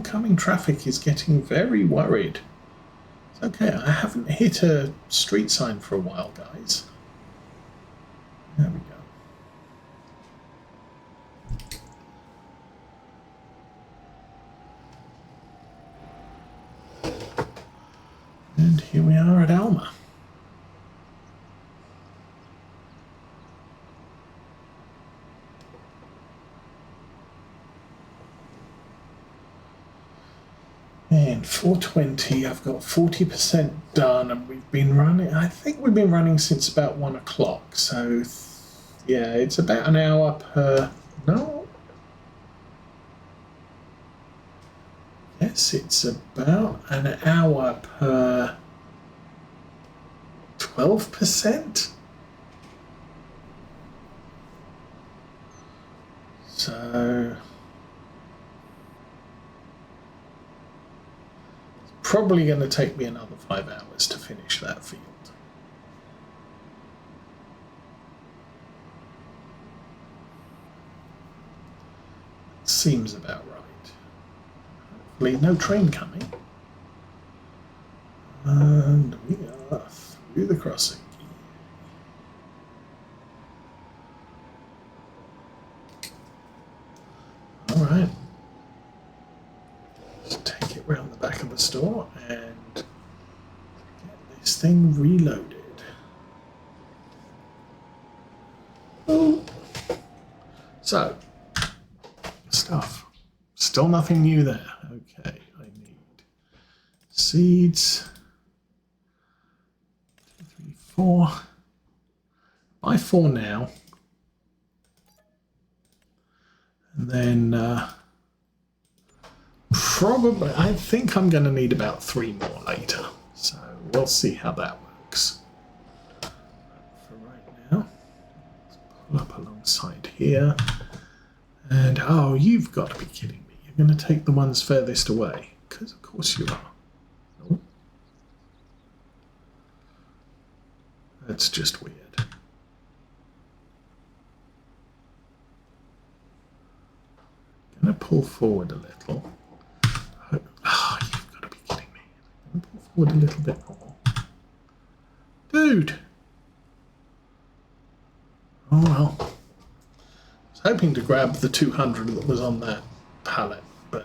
oncoming traffic is getting very worried. It's okay, I haven't hit a street sign for a while, guys. There we go. And here we are at Alma. And 4:20, I've got 40% done, and we've been running, I think we've been running since about 1 o'clock. So, yeah, it's about an hour per, no? Yes, it's about an hour per 12%. So... probably going to take me another 5 hours to finish that field. Seems about right. Hopefully no train coming. And we are through the crossing. All right. Around the back of the store and get this thing reloaded. Ooh. So, stuff. Still nothing new there. Okay, I need seeds. 2, 3, 4. Buy 4 now. And then probably, I think I'm going to need about 3 more later. So we'll see how that works. For right now, let's pull up alongside here. And, oh, you've got to be kidding me. You're going to take the ones furthest away. Because of course you are. No. That's just weird. Going to pull forward a little. Oh, you've got to be kidding me. I'm going to pull forward a little bit more. Dude! Oh well. I was hoping to grab the 200 that was on that pallet, but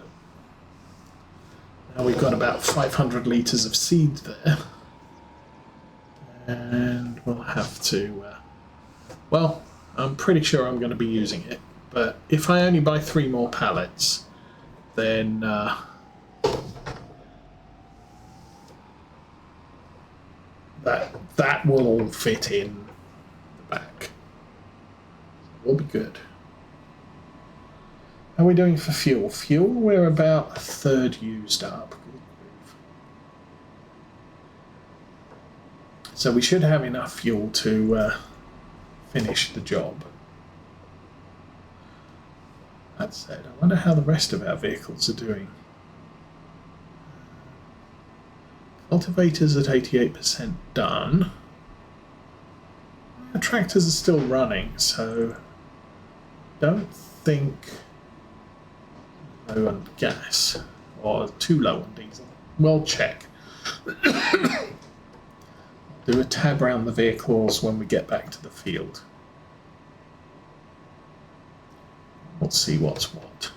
now we've got about 500 litres of seed there. And we'll have to... well, I'm pretty sure I'm going to be using it, but if I only buy 3 more pallets, then... that will all fit in the back. We'll be good. How are we doing for fuel? Fuel, we're about 1/3 used up. So we should have enough fuel to finish the job. That said, I wonder how the rest of our vehicles are doing. Cultivators at 88% done. The tractors are still running, so don't think low on gas or too low on diesel. We'll check. Do a tab around the vehicles when we get back to the field. We'll see what's what.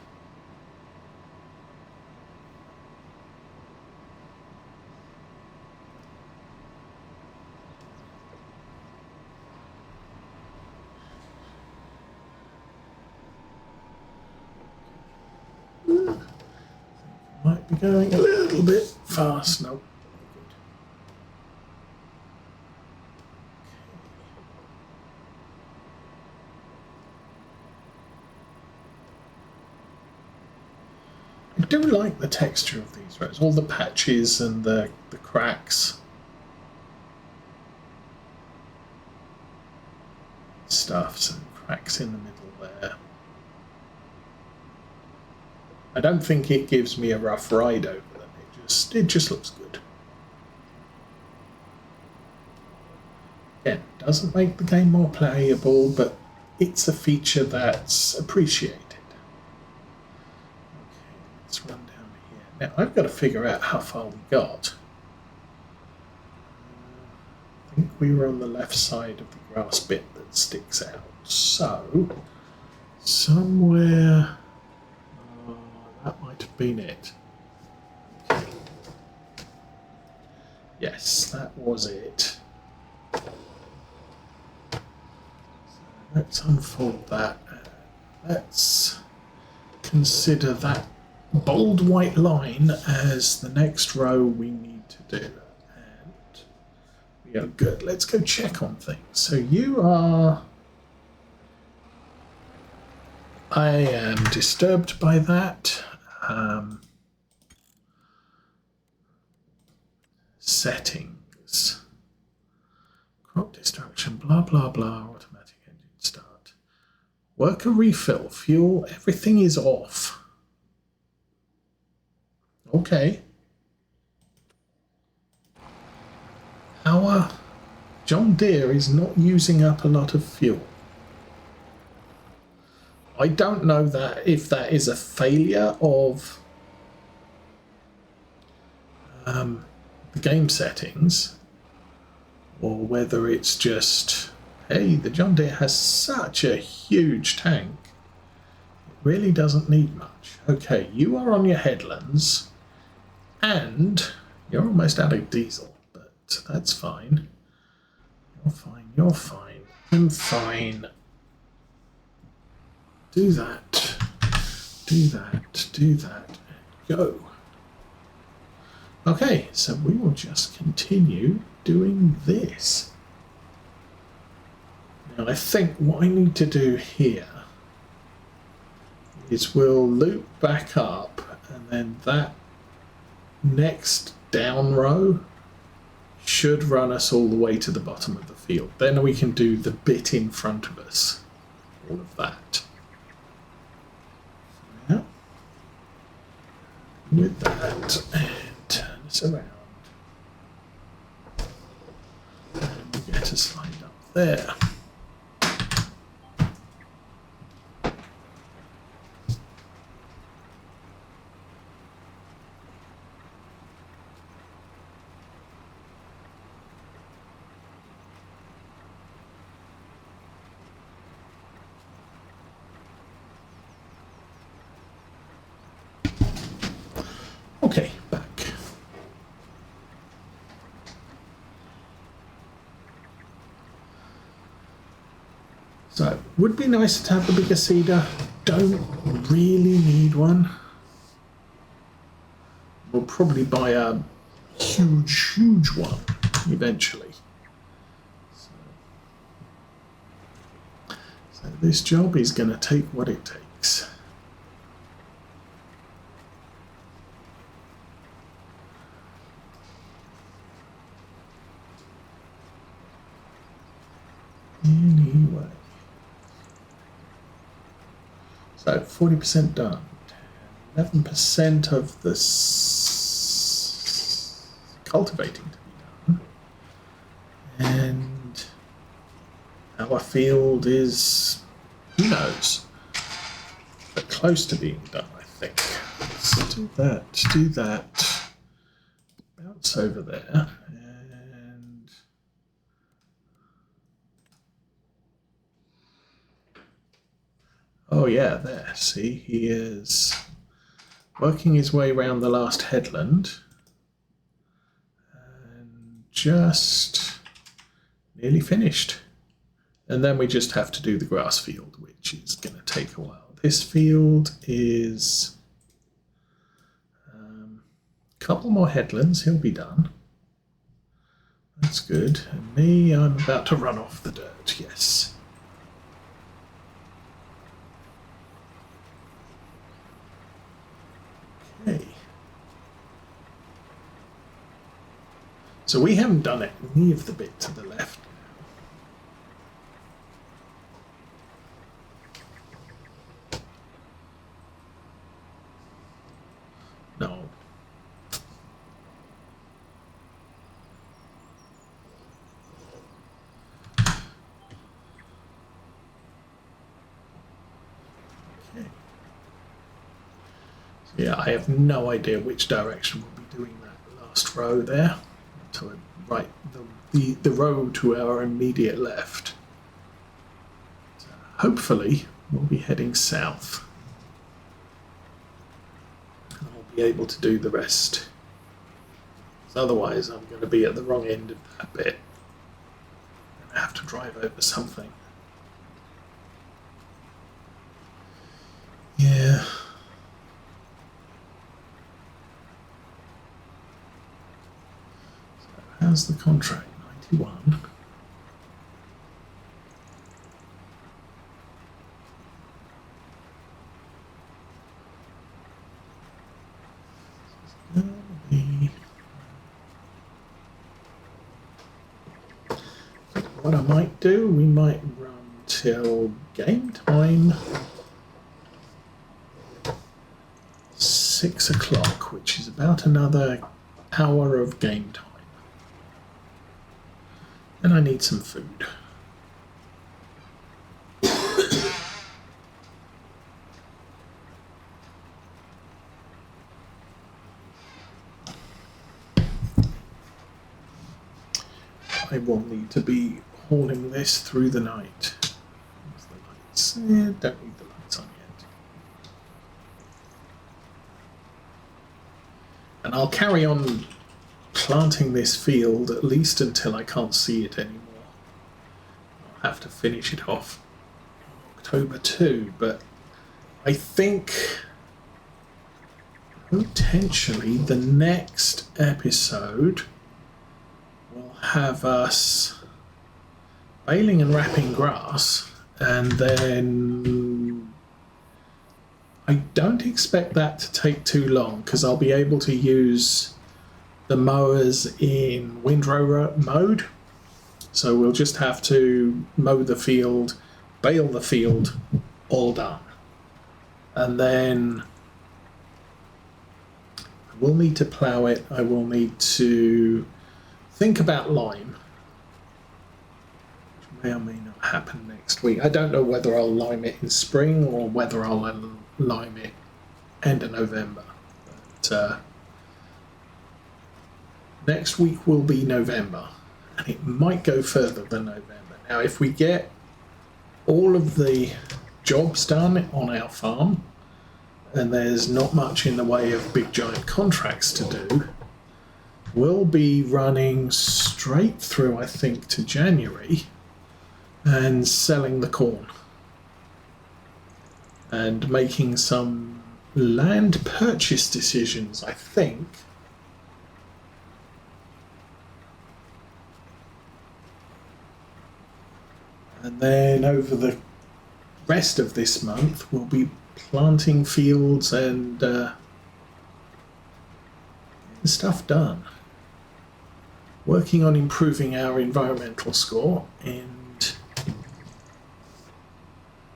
Might be going a little bit fast. No. I do like the texture of these roads, all the patches and the cracks. Stuff, some cracks in the middle there. I don't think it gives me a rough ride over them. It just looks good. Again, doesn't make the game more playable, but it's a feature that's appreciated. Okay, let's run down here. Now I've got to figure out how far we got. I think we were on the left side of the grass bit that sticks out. So, somewhere... that might have been it. Okay. Yes, that was it. So let's unfold that. Let's consider that bold white line as the next row we need to do. And we are good. Let's go check on things. So you are... I am disturbed by that. Settings. Crop destruction, blah, blah, blah. Automatic engine start. Worker refill. Fuel. Everything is off. Okay. Our John Deere is not using up a lot of fuel. I don't know that if that is a failure of the game settings or whether it's just, hey, the John Deere has such a huge tank. It really doesn't need much. Okay, you are on your headlands and you're almost out of diesel, but that's fine. You're fine, you're fine. I'm fine. Do that, do that, do that, and go. Okay, so we will just continue doing this. Now I think what I need to do here is we'll loop back up and then that next down row should run us all the way to the bottom of the field. Then we can do the bit in front of us, all of that. Yeah. With that, and turn us around. And we'll get us lined up there. Okay, back. So, would be nice to have a bigger seeder. Don't really need one. We'll probably buy a huge one eventually. So this job is going to take what it takes. Anyway. So 40% done. 11% of the cultivating to be done. And our field is, who knows, but close to being done, I think. Let's do that, bounce over there. Oh yeah, there, see, he is working his way around the last headland and just nearly finished. And then we just have to do the grass field, which is going to take a while. This field is a couple more headlands, he'll be done. That's good. And me, I'm about to run off the dirt, yes. So we haven't done any of the bit to the left. No. Okay. So Yeah, I have no idea which direction we'll be doing that last row there. To right, the row to our immediate left. So hopefully we'll be heading south. And I'll be able to do the rest. Otherwise I'm going to be at the wrong end of that bit. And I have to drive over something. Yeah. So how's the contract? 91. What I might do, we might run till game time. 6 o'clock, which is about another hour of game time. And I need some food. I will need to be hauling this through the night. Where's the lights? Don't need the lights on yet. And I'll carry on planting this field at least until I can't see it anymore. I'll have to finish it off October 2, but I think potentially the next episode will have us baling and wrapping grass, and then I don't expect that to take too long because I'll be able to use the mowers in windrow mode. So we'll just have to mow the field, bale the field, all done. And then I will need to plough it. I will need to think about lime, which may or may not happen next week. I don't know whether I'll lime it in spring or whether I'll lime it end of November. But next week will be November, and it might go further than November. Now, if we get all of the jobs done on our farm, and there's not much in the way of big giant contracts to do, we'll be running straight through, I think, to January and selling the corn and making some land purchase decisions, I think. And then over the rest of this month, we'll be planting fields and getting stuff done. Working on improving our environmental score and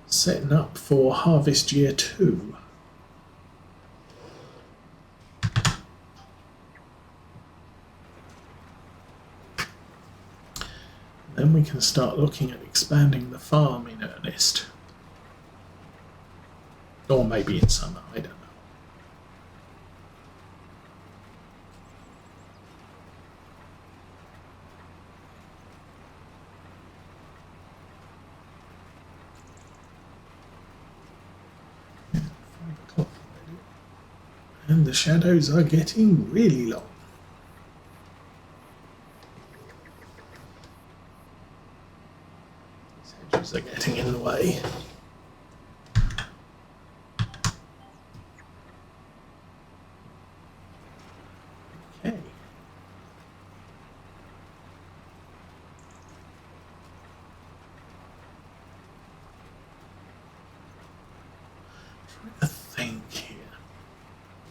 setting up for harvest year 2. Then we can start looking at expanding the farm in earnest. Or maybe in summer, I don't know. Yeah, 5 o'clock already. And the shadows are getting really long. These hedges are getting in the way.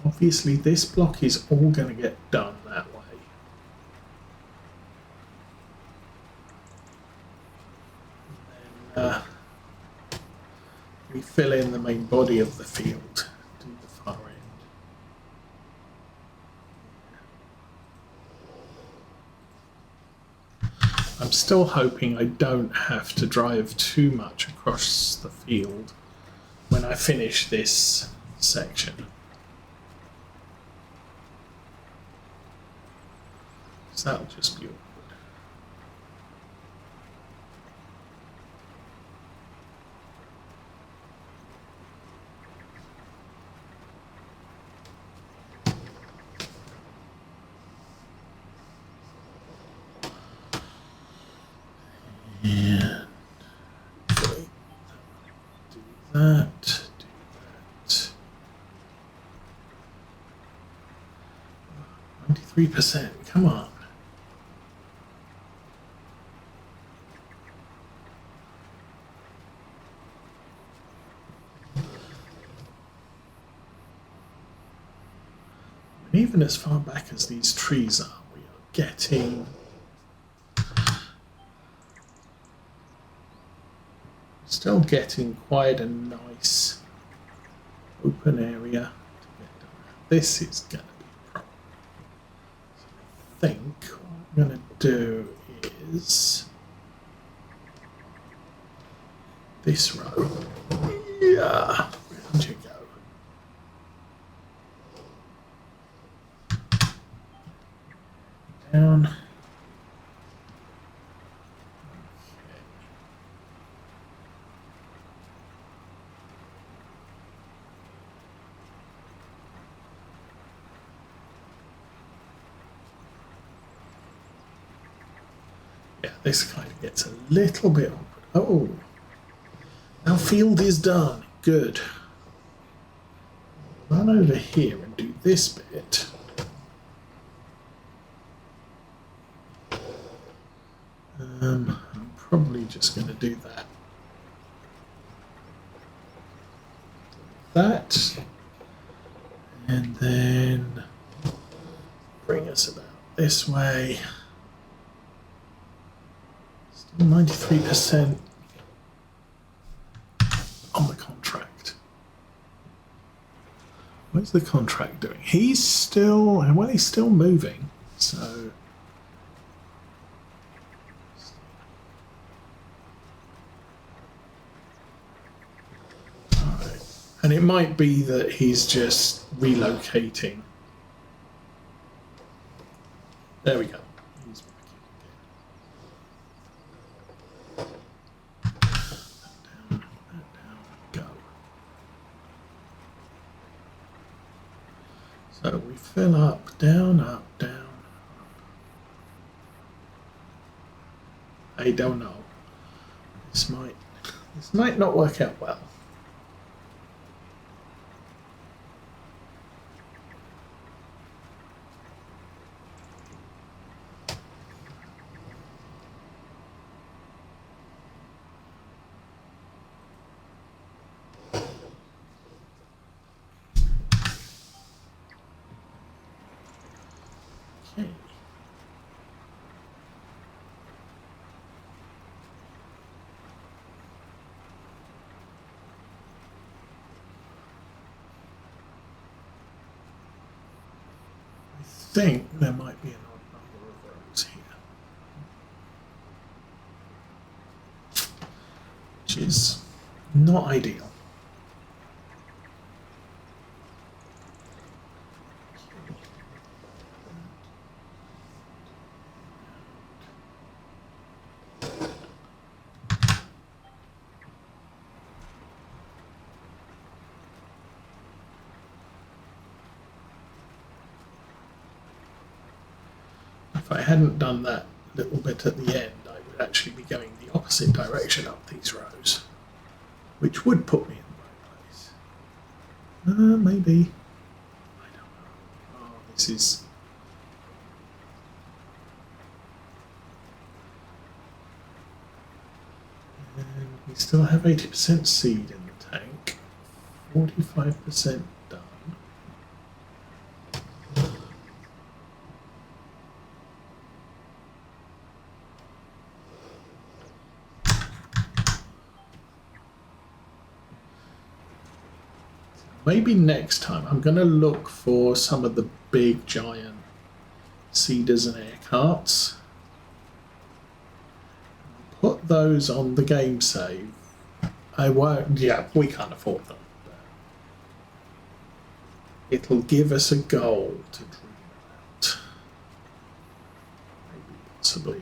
Obviously, this block is all going to get done that way. And then we fill in the main body of the field to the far end. I'm still hoping I don't have to drive too much across the field when I finish this section. that'll just be awkward. And do that. 93%, come on. And even as far back as these trees are, we are getting still getting quite a nice open area to get done. This is going to be a problem. So I think what I'm going to do is this row. Yeah, where'd you go? Down. Okay. Yeah, this kind of gets a little bit awkward. Oh, our field is done. Good. Run over here and do this bit. I'm probably just going to do that. That. And then bring us about this way. Still 93% on the contract. What's the contract doing? He's still, well, he's still moving. So and it might be that he's just relocating. There we go. He's working again. That down, go. So we fill up, down, up, down. I don't know. This might not work out well. I think there might be an odd number of rows here, which is not ideal. If I hadn't done that little bit at the end, I would actually be going the opposite direction up these rows, which would put me in the right place. Maybe. I don't know. Oh, this is... And we still have 80% seed in the tank, 45% done. Maybe next time I'm going to look for some of the big giant seeders and air carts. Put those on the game save. I won't, yeah, we can't afford them. It'll give us a goal to dream about. possibly.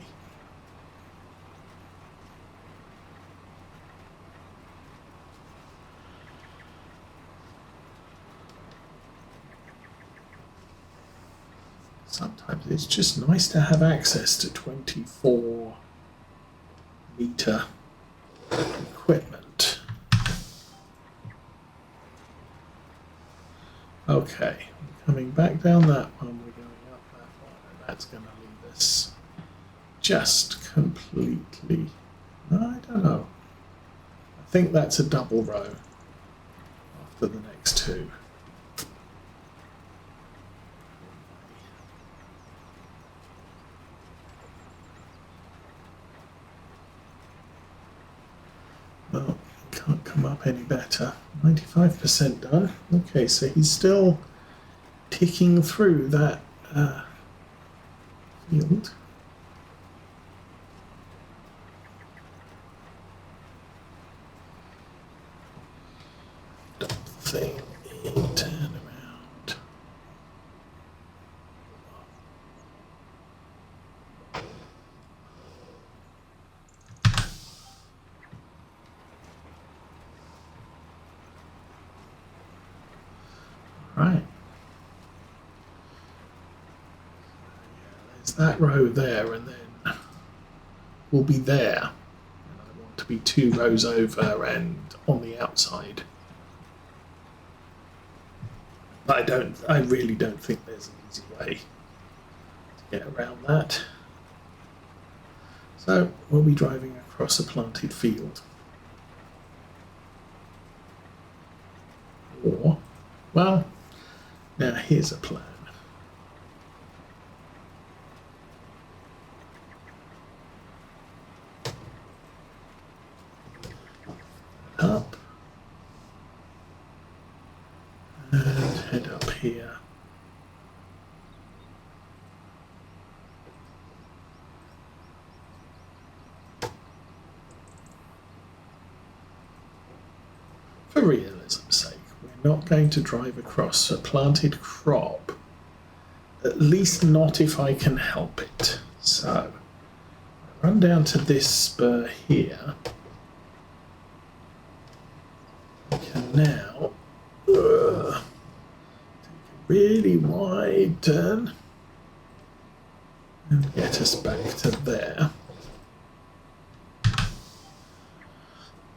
Sometimes it's just nice to have access to 24-meter equipment. Okay, we're coming back down that one, we're going up that one, and that's going to leave us just completely, I don't know. I think that's a double row after the next two. Well, can't come up any better. 95% done. Okay, so he's still ticking through that field. Dump the thing in, turn around. Right. There's that row there, and then we'll be there. And I want to be 2 rows over and on the outside. I really don't think there's an easy way to get around that. So we'll be driving across a planted field. Or, well, now here's a plan. Up. And head up here. For realism's sake, we're not going to drive across a planted crop, at least not if I can help it. So, I run down to this spur here. We can now take a really wide turn and get us back to there.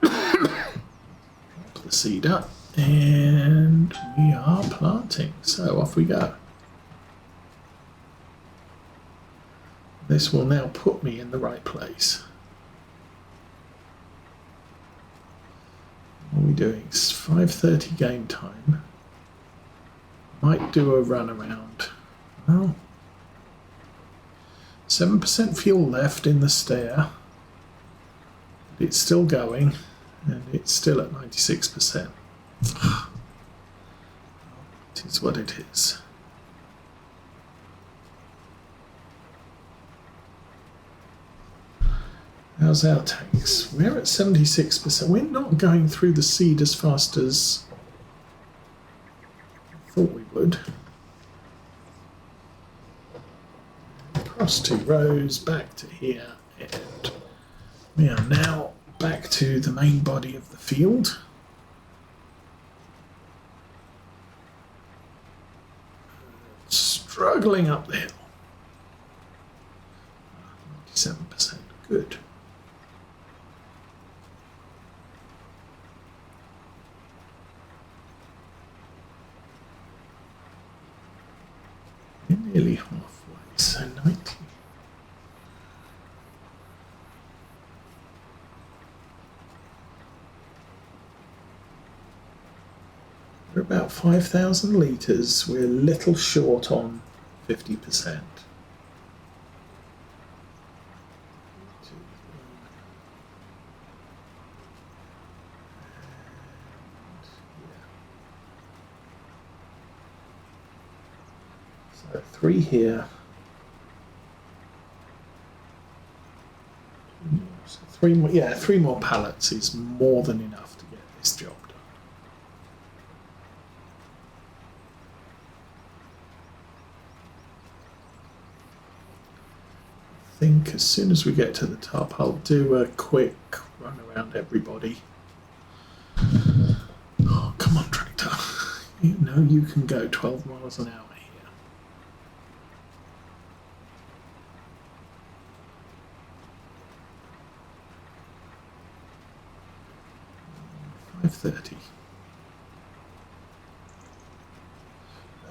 The seed up, and we are planting. So off we go. This will now put me in the right place. What are we doing? It's 5:30 game time. Might do a run around. Well, 7% fuel left in the stair. It's still going, and it's still at 96%. It is what it is. How's our tanks? We're at 76%. We're not going through the seed as fast as I thought we would. Across 2 rows, back to here, and we are now back to the main body of the field. Struggling up the hill. 97%. Good. We're nearly halfway, so 90. We're about 5,000 litres. We're a little short on 50%. So 3 here. So 3 more, yeah, 3 more pallets is more than enough to get this job done. think as soon as we get to the top, I'll do a quick run around everybody. Oh, come on, tractor. You know you can go 12 miles an hour here. 5:30.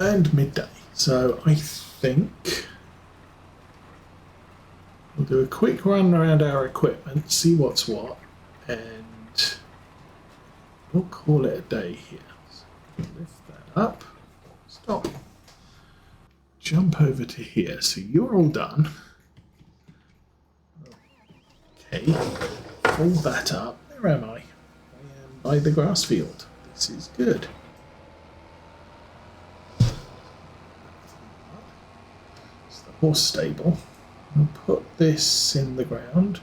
And midday. So I think we'll do a quick run around our equipment, see what's what, and we'll call it a day here. So lift that up, stop, jump over to here. So you're all done. Okay, fold that up. Where am I? I am by the grass field. This is good. It's the horse stable. I'll put this in the ground.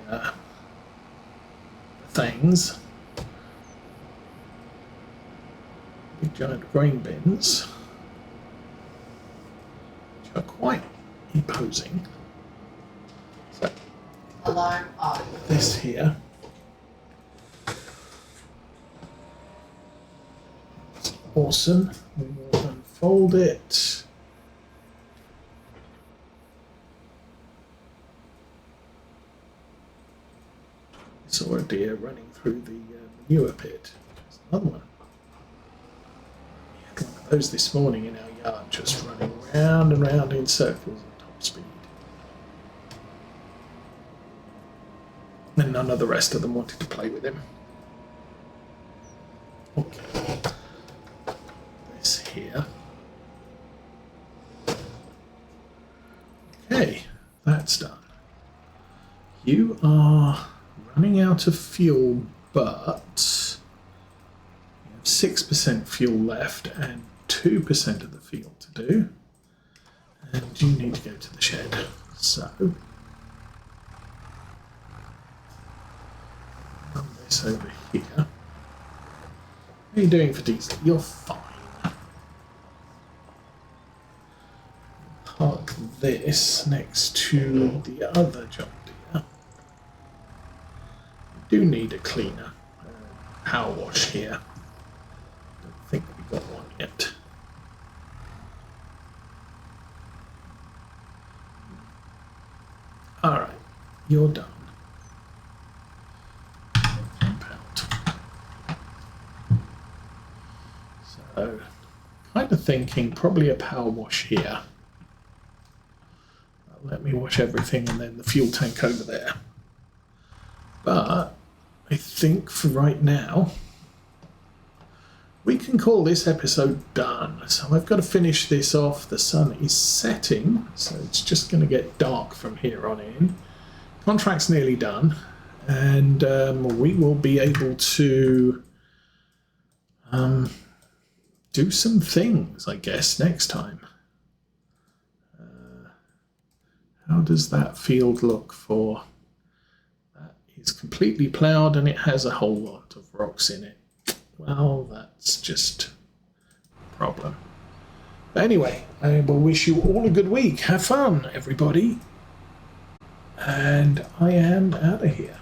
The things. Big giant grain bins, which are quite imposing. So, alarm off. This here. It's awesome. We will unfold it. Saw a deer running through the manure pit. There's another one. We had one of those this morning in our yard, just running round and round in circles at top speed. And none of the rest of them wanted to play with him. Okay. This here. Okay, that's done. You are running out of fuel, but you have 6% fuel left and 2% of the field to do. And you need to go to the shed. So, run this over here. What are you doing for diesel? You're fine. Park this next to the other John Deere. Do need a cleaner power wash here. Don't think we got one yet. Alright, you're done. Jump out. So, kind of thinking probably a power wash here. Let me wash everything and then the fuel tank over there. But I think for right now, we can call this episode done. So I've got to finish this off. The sun is setting, so it's just going to get dark from here on in. Contract's nearly done, and we will be able to do some things, I guess, next time. How does that field look for... It's completely ploughed and it has a whole lot of rocks in it. Well, that's just a problem. But anyway, I will wish you all a good week. Have fun, everybody. And I am out of here.